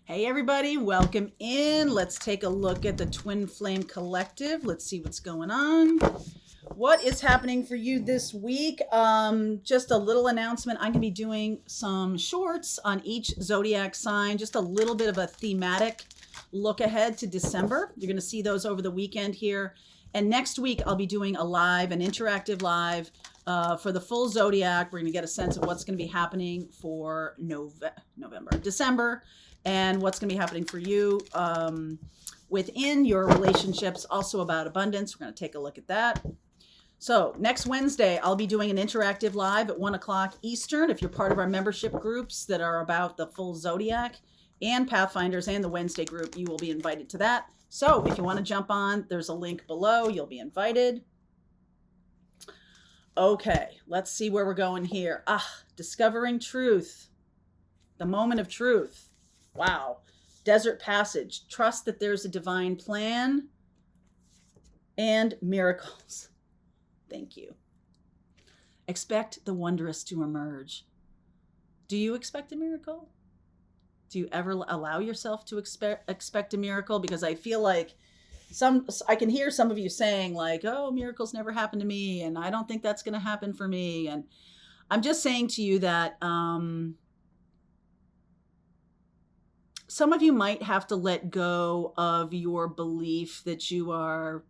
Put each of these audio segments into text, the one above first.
Hey everybody, welcome in. Let's take a look at the Twin Flame Collective. Let's see what's going on. What is happening for you this week? Just a little announcement. I'm going to be doing some shorts on each zodiac sign, just a little bit of a thematic look ahead to December. You're going to see those over the weekend here. And next week, I'll be doing an interactive live for the full zodiac. We're going to get a sense of what's going to be happening for December, and what's going to be happening for you within your relationships, also about abundance. We're going to take a look at that. So next Wednesday, I'll be doing an interactive live at 1 o'clock Eastern. If you're part of our membership groups that are about the full zodiac and Pathfinders and the Wednesday group, you will be invited to that. So if you want to jump on, there's a link below. You'll be invited. Okay, let's see where we're going here. Discovering truth. The moment of truth. Wow. Desert passage. Trust that there's a divine plan and miracles. Thank you. Expect the wondrous to emerge. Do you expect a miracle? Do you ever allow yourself to expect a miracle? Because I feel like I can hear some of you saying like, oh, miracles never happen to me, and I don't think that's going to happen for me. And I'm just saying to you that some of you might have to let go of your belief that you are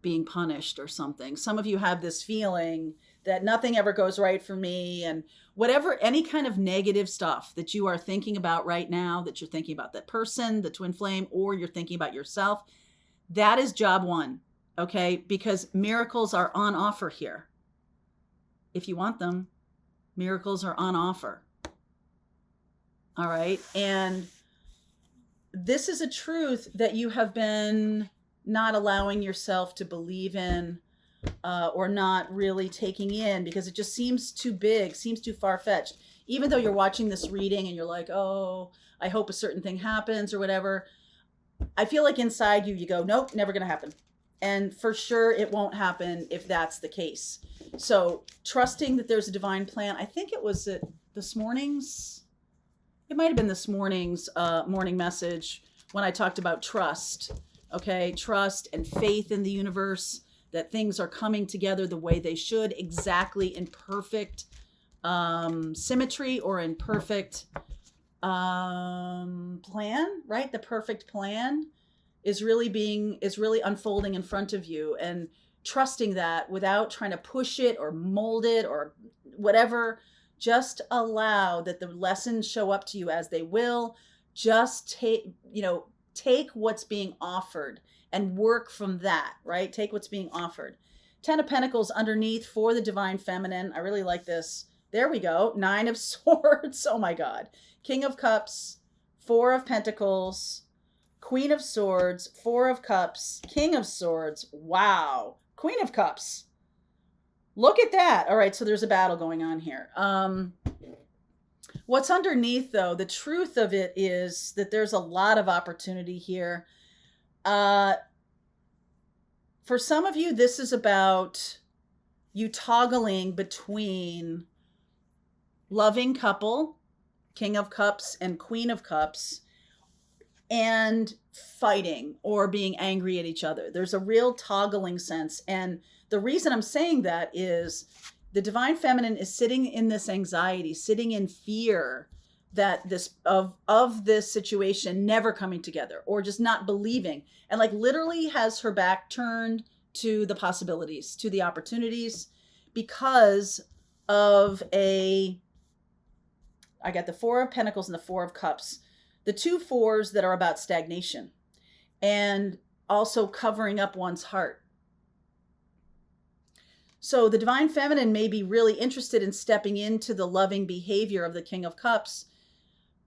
being punished or something. Some of you have this feeling that nothing ever goes right for me, and whatever, any kind of negative stuff that you are thinking about right now, that you're thinking about that person, the twin flame, or you're thinking about yourself, that is job one, okay? Because miracles are on offer here. If you want them, miracles are on offer. All right. And this is a truth that you have been not allowing yourself to believe in or not really taking in because it just seems too big, seems too far-fetched. Even though you're watching this reading and you're like, oh, I hope a certain thing happens or whatever, I feel like inside you go, nope, never going to happen. And for sure it won't happen if that's the case. So trusting that there's a divine plan. I think it was this morning's, it might've been this morning's morning message when I talked about trust. Okay. Trust and faith in the universe, that things are coming together the way they should, exactly in perfect symmetry or in perfect plan, right? The perfect plan is really unfolding in front of you, and trusting that without trying to push it or mold it or whatever. Just allow that the lessons show up to you as they will. Just take what's being offered and work from that, right? Take what's being offered. 10 of Pentacles underneath for the Divine Feminine. I really like this. There we go. 9 of Swords. Oh my God. King of Cups, 4 of Pentacles, Queen of Swords, 4 of Cups, King of Swords. Wow. Queen of Cups. Look at that. All right. So there's a battle going on here. What's underneath though, the truth of it is that there's a lot of opportunity here. For some of you, this is about you toggling between loving couple, King of Cups and Queen of Cups, and fighting or being angry at each other. There's a real toggling sense. And the reason I'm saying that is the Divine Feminine is sitting in this anxiety, sitting in fear that of this situation never coming together, or just not believing, and like literally has her back turned to the possibilities, to the opportunities, because of I got the 4 of Pentacles and the 4 of Cups, the 2 fours that are about stagnation and also covering up one's heart. So the Divine Feminine may be really interested in stepping into the loving behavior of the King of Cups.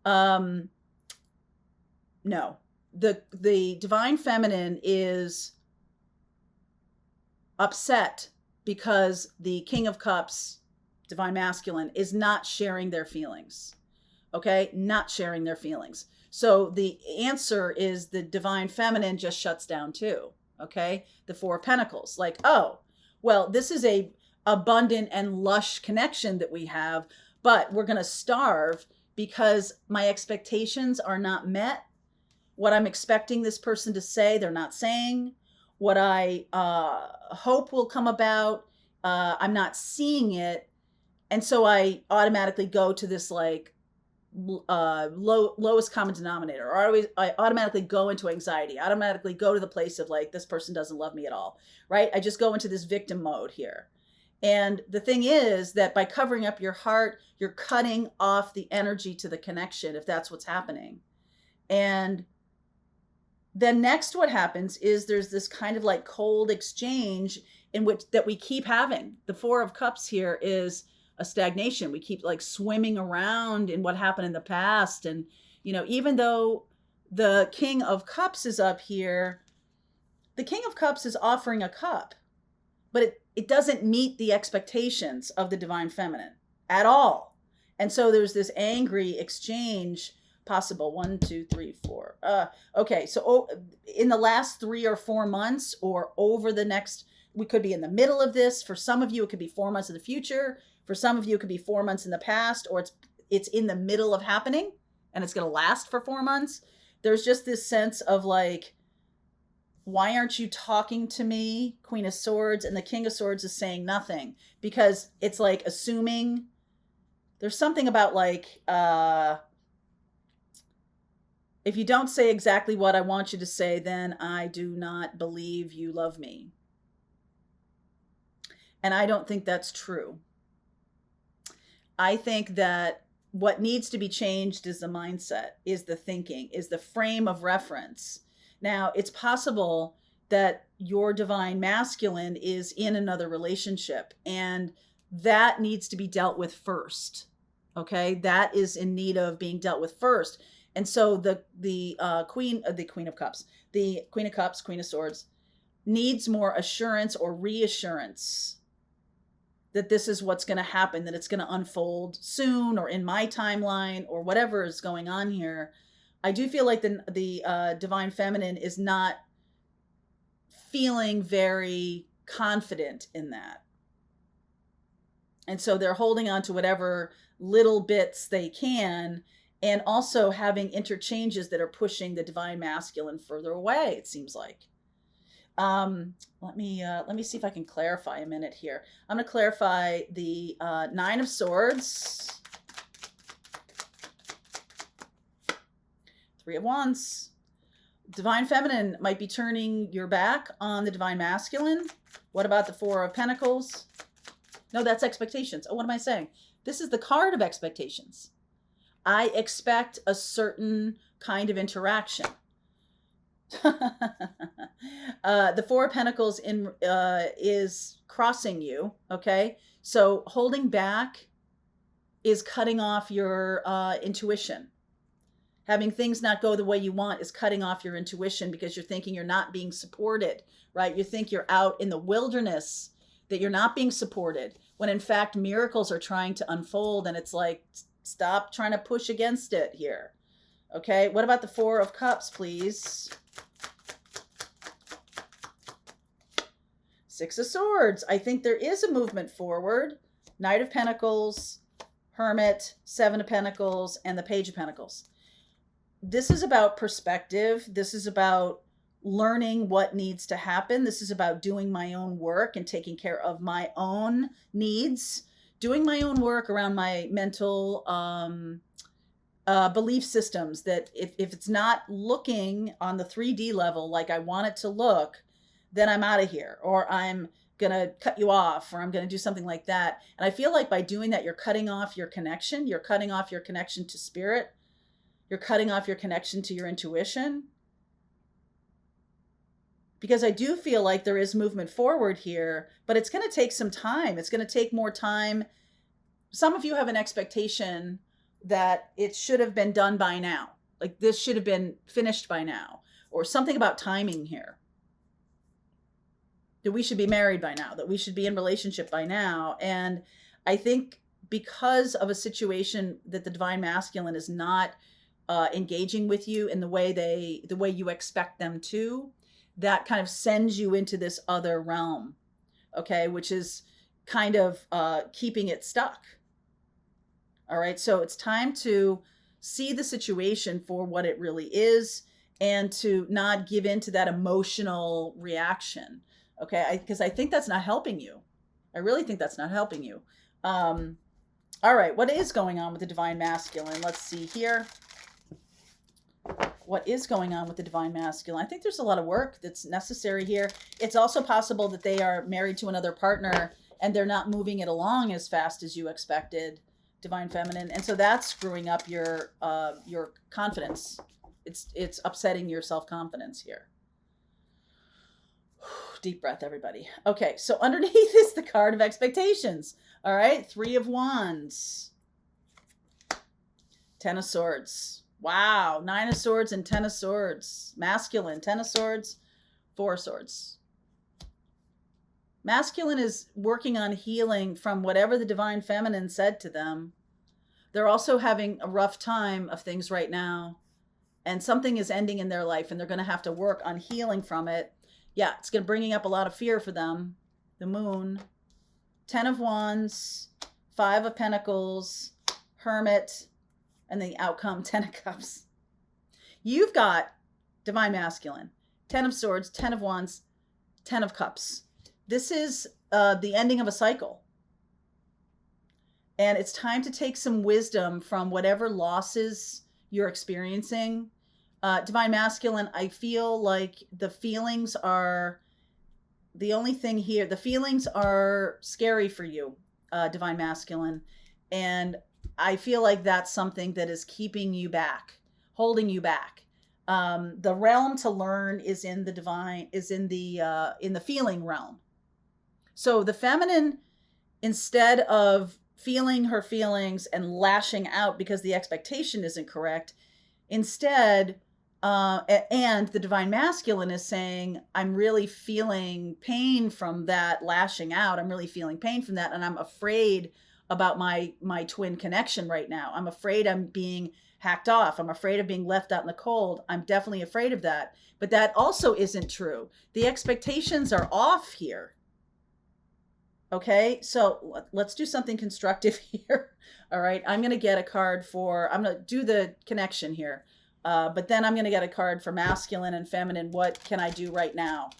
No, the Divine Feminine is upset because the King of Cups, Divine Masculine, is not sharing their feelings. Okay? Not sharing their feelings. So the answer is the Divine Feminine just shuts down too. Okay? The 4 of Pentacles. Like, oh, well, this is a abundant and lush connection that we have, but we're going to starve because my expectations are not met. What I'm expecting this person to say, they're not saying. What I hope will come about, I'm not seeing it. And so I automatically go to this like lowest common denominator, or I automatically go into anxiety, automatically go to the place of like, this person doesn't love me at all, right? I just go into this victim mode here. And the thing is that by covering up your heart, you're cutting off the energy to the connection, if that's what's happening. And then next what happens is there's this kind of like cold exchange in which that we keep having. The Four of Cups here is a stagnation. We keep like swimming around in what happened in the past. And, you know, even though the King of Cups is up here, the King of Cups is offering a cup, but it doesn't meet the expectations of the divine feminine at all. And so there's this angry exchange possible. 1, 2, 3, 4. Okay. So in the last 3 or 4 months, or over the next, we could be in the middle of this. For some of you, it could be 4 months in the future. For some of you, it could be 4 months in the past, or it's in the middle of happening and it's going to last for 4 months. There's just this sense of like, why aren't you talking to me? Queen of Swords, and the King of Swords is saying nothing, because it's like assuming. There's something about like, if you don't say exactly what I want you to say, then I do not believe you love me. And I don't think that's true. I think that what needs to be changed is the mindset, is the thinking, is the frame of reference. Now, it's possible that your divine masculine is in another relationship, and that needs to be dealt with first. Okay, that is in need of being dealt with first. And so the Queen of Cups, Queen of Swords, needs more assurance or reassurance that this is what's going to happen, that it's going to unfold soon, or in my timeline, or whatever is going on here. I do feel like the divine feminine is not feeling very confident in that. And so they're holding on to whatever little bits they can, and also having interchanges that are pushing the divine masculine further away, it seems like. Let me see if I can clarify a minute here. I'm going to clarify the 9 of Swords, 3 of Wands. Divine feminine might be turning your back on the divine masculine. What about the 4 of Pentacles? No, that's expectations. Oh, what am I saying? This is the card of expectations. I expect a certain kind of interaction. The 4 of Pentacles is crossing you. Okay. So holding back is cutting off your intuition. Having things not go the way you want is cutting off your intuition, because you're thinking you're not being supported, right? You think you're out in the wilderness, that you're not being supported, when in fact miracles are trying to unfold. And it's like, stop trying to push against it here. Okay. What about the 4 of Cups, please? 6 of Swords. I think there is a movement forward. Knight of Pentacles, Hermit, 7 of Pentacles, and the Page of Pentacles. This is about perspective. This is about learning what needs to happen. This is about doing my own work and taking care of my own needs, doing my own work around my mental belief systems, that if it's not looking on the 3D level like I want it to look, then I'm out of here, or I'm going to cut you off, or I'm going to do something like that. And I feel like by doing that, you're cutting off your connection. You're cutting off your connection to spirit. You're cutting off your connection to your intuition. Because I do feel like there is movement forward here, but it's going to take some time. It's going to take more time. Some of you have an expectation that it should have been done by now. Like this should have been finished by now, or something about timing here. That we should be married by now, that we should be in relationship by now. And I think because of a situation that the divine masculine is not engaging with you in the way you expect them to, that kind of sends you into this other realm, okay, which is kind of keeping it stuck. All right. So it's time to see the situation for what it really is and to not give in to that emotional reaction. Okay. Because I think that's not helping you. I really think that's not helping you. All right. What is going on with the divine masculine? Let's see here. What is going on with the divine masculine? I think there's a lot of work that's necessary here. It's also possible that they are married to another partner and they're not moving it along as fast as you expected, divine feminine. And so that's screwing up your confidence. It's upsetting your self-confidence here. Deep breath, everybody. Okay, so underneath is the card of expectations. All right, 3 of Wands. 10 of Swords. Wow, 9 of Swords and 10 of Swords. Masculine, 10 of Swords, 4 of Swords. Masculine is working on healing from whatever the divine feminine said to them. They're also having a rough time of things right now. And something is ending in their life and they're going to have to work on healing from it. Yeah, it's going to bringing up a lot of fear for them. The Moon, 10 of Wands, 5 of Pentacles, Hermit, and the outcome, 10 of Cups. You've got divine masculine, 10 of Swords, 10 of Wands, 10 of Cups. This is the ending of a cycle. And it's time to take some wisdom from whatever losses you're experiencing. Divine masculine, I feel like the feelings are the only thing here. The feelings are scary for you, divine masculine. And I feel like that's something that is keeping you back, holding you back. The realm to learn is in the divine, is in the feeling realm. So the feminine, instead of feeling her feelings and lashing out because the expectation isn't correct, instead, and the divine masculine is saying, I'm really feeling pain from that lashing out. I'm really feeling pain from that. And I'm afraid about my twin connection right now. I'm afraid I'm being hacked off. I'm afraid of being left out in the cold. I'm definitely afraid of that. But that also isn't true. The expectations are off here. Okay, so let's do something constructive here. All right, I'm going to get a card for, I'm going to do the connection here. But then I'm going to get a card for masculine and feminine. What can I do right now?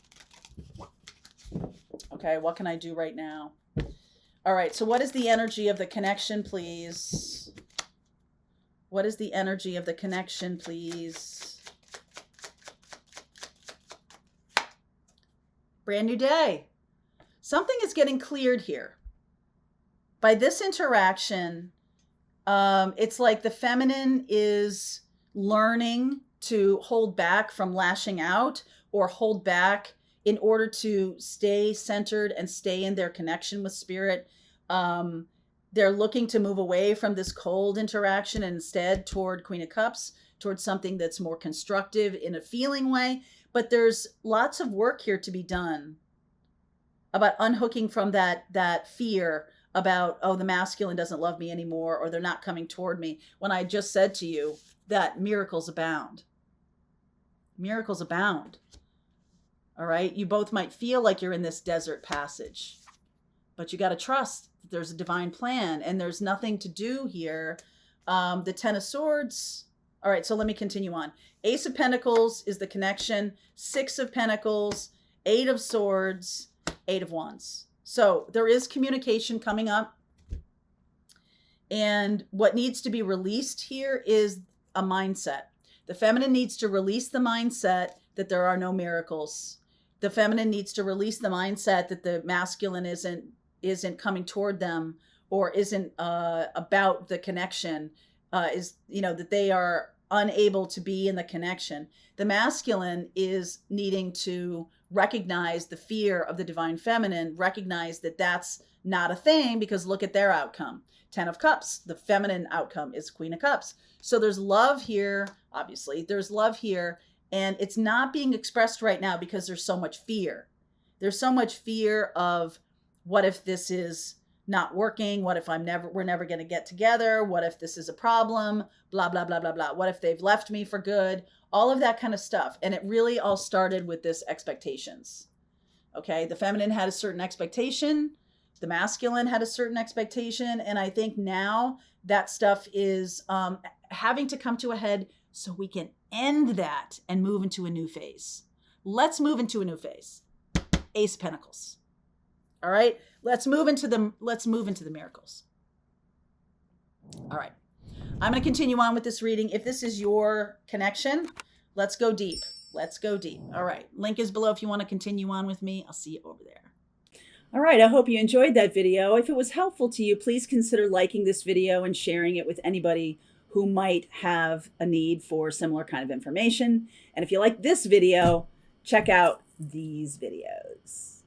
Okay, what can I do right now? All right, so what is the energy of the connection, please? What is the energy of the connection, please? Brand new day. Something is getting cleared here. By this interaction, it's like the feminine is learning to hold back from lashing out or hold back in order to stay centered and stay in their connection with spirit. They're looking to move away from this cold interaction and instead toward Queen of Cups, towards something that's more constructive in a feeling way. But there's lots of work here to be done about unhooking from that fear about, oh, the masculine doesn't love me anymore, or they're not coming toward me, when I just said to you that miracles abound. Miracles abound. All right? You both might feel like you're in this desert passage, but you got to trust that there's a divine plan, and there's nothing to do here. The 10 of Swords. All right, so let me continue on. Ace of Pentacles is the connection. 6 of Pentacles, 8 of Swords, 8 of Wands. So there is communication coming up. And what needs to be released here is a mindset. The feminine needs to release the mindset that there are no miracles. The feminine needs to release the mindset that the masculine isn't coming toward them, or isn't about the connection, that they are unable to be in the connection. The masculine is needing to recognize the fear of the divine feminine, recognize that that's not a thing, because look at their outcome. 10 of Cups, the feminine outcome is Queen of Cups. So there's love here, obviously. There's love here, and it's not being expressed right now because there's so much fear. There's so much fear of, what if this is not working? What if we're never going to get together? What if this is a problem? Blah, blah, blah, blah, blah. What if they've left me for good? All of that kind of stuff. And it really all started with this expectations. Okay. The feminine had a certain expectation. The masculine had a certain expectation. And I think now that stuff is having to come to a head so we can end that and move into a new phase. Let's move into a new phase. Ace of Pentacles. All right, let's move into the miracles. All right, I'm going to continue on with this reading. If this is your connection, let's go deep. Let's go deep. All right, link is below if you want to continue on with me. I'll see you over there. All right, I hope you enjoyed that video. If it was helpful to you, please consider liking this video and sharing it with anybody who might have a need for similar kind of information. And if you like this video, check out these videos.